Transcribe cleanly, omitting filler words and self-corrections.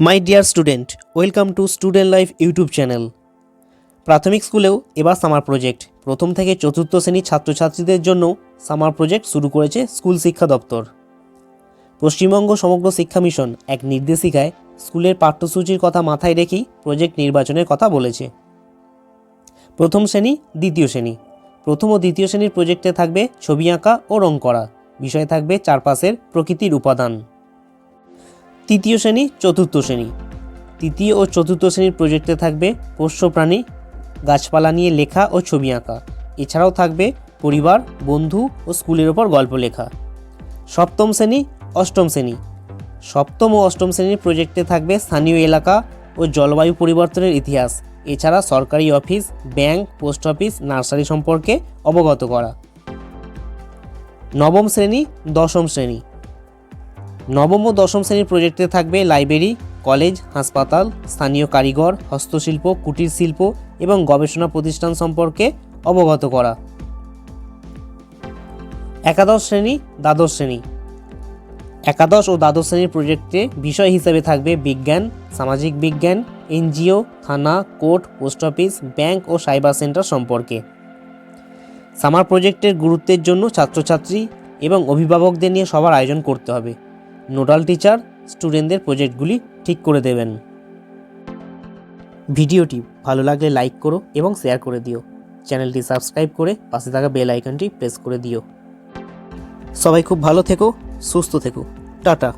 My dear student, welcome to student life YouTube channel. প্রাথমিক স্কুলেও এবার সামার প্রজেক্ট। প্রথম থেকে চতুর্থ শ্রেণীর ছাত্রছাত্রীদের জন্য সামার প্রজেক্ট শুরু করেছে স্কুল শিক্ষা দপ্তর। পশ্চিমবঙ্গ সমগ্র শিক্ষা মিশন এক নির্দেশিকায় স্কুলের পাঠ্যসূচির কথা মাথায় রেখেই প্রজেক্ট নির্বাচনের কথা বলেছে। প্রথম শ্রেণী, দ্বিতীয় শ্রেণী। প্রথম ও দ্বিতীয় শ্রেণীর প্রজেক্টে থাকবে ছবি আঁকা ও রং করা। বিষয় থাকবে চারপাশের প্রকৃতির উপাদান। তৃতীয় শ্রেণী, চতুর্থ শ্রেণী। তৃতীয় ও চতুর্থ শ্রেণীর প্রজেক্টে থাকবে পোষ্য প্রাণী, গাছপালা নিয়ে লেখা ও ছবি আঁকা। এছাড়াও থাকবে পরিবার, বন্ধু ও স্কুলের ওপর গল্প লেখা। সপ্তম শ্রেণী, অষ্টম শ্রেণী। সপ্তম ও অষ্টম শ্রেণীর প্রজেক্টে থাকবে স্থানীয় এলাকা ও জলবায়ু পরিবর্তনের ইতিহাস। এছাড়া সরকারি office, bank, post office, nursery সম্পর্কে অবগত করা। নবম শ্রেণী, দশম শ্রেণী। নবম ও দশম শ্রেণীর প্রজেক্টে থাকবে লাইব্রেরি, কলেজ, হাসপাতাল, স্থানীয় কারিগর, হস্তশিল্প, কুটির শিল্প এবং গবেষণা প্রতিষ্ঠান সম্পর্কে অবগত করা। একাদশ শ্রেণী, দ্বাদশ শ্রেণী। একাদশ ও দ্বাদশ শ্রেণীর প্রজেক্টে বিষয় হিসেবে থাকবে বিজ্ঞান, সামাজিক বিজ্ঞান, এনজিও, থানা, কোর্ট, পোস্ট অফিস, ব্যাংক ও সাইবার সেন্টার সম্পর্কে। সামার প্রজেক্টের গুরুত্বের জন্য ছাত্রছাত্রী এবং অভিভাবকদের নিয়ে সবার আয়োজন করতে হবে। নোডাল টিচার স্টুডেন্টদের প্রজেক্টগুলি ঠিক করে দেবেন। ভিডিওটি ভালো লাগলে লাইক করো এবং শেয়ার করে দিও। চ্যানেলটি সাবস্ক্রাইব করে পাশে থাকা বেল আইকনটি প্রেস করে দিও। সবাই খুব ভালো থেকো, সুস্থ থেকো। টাটা।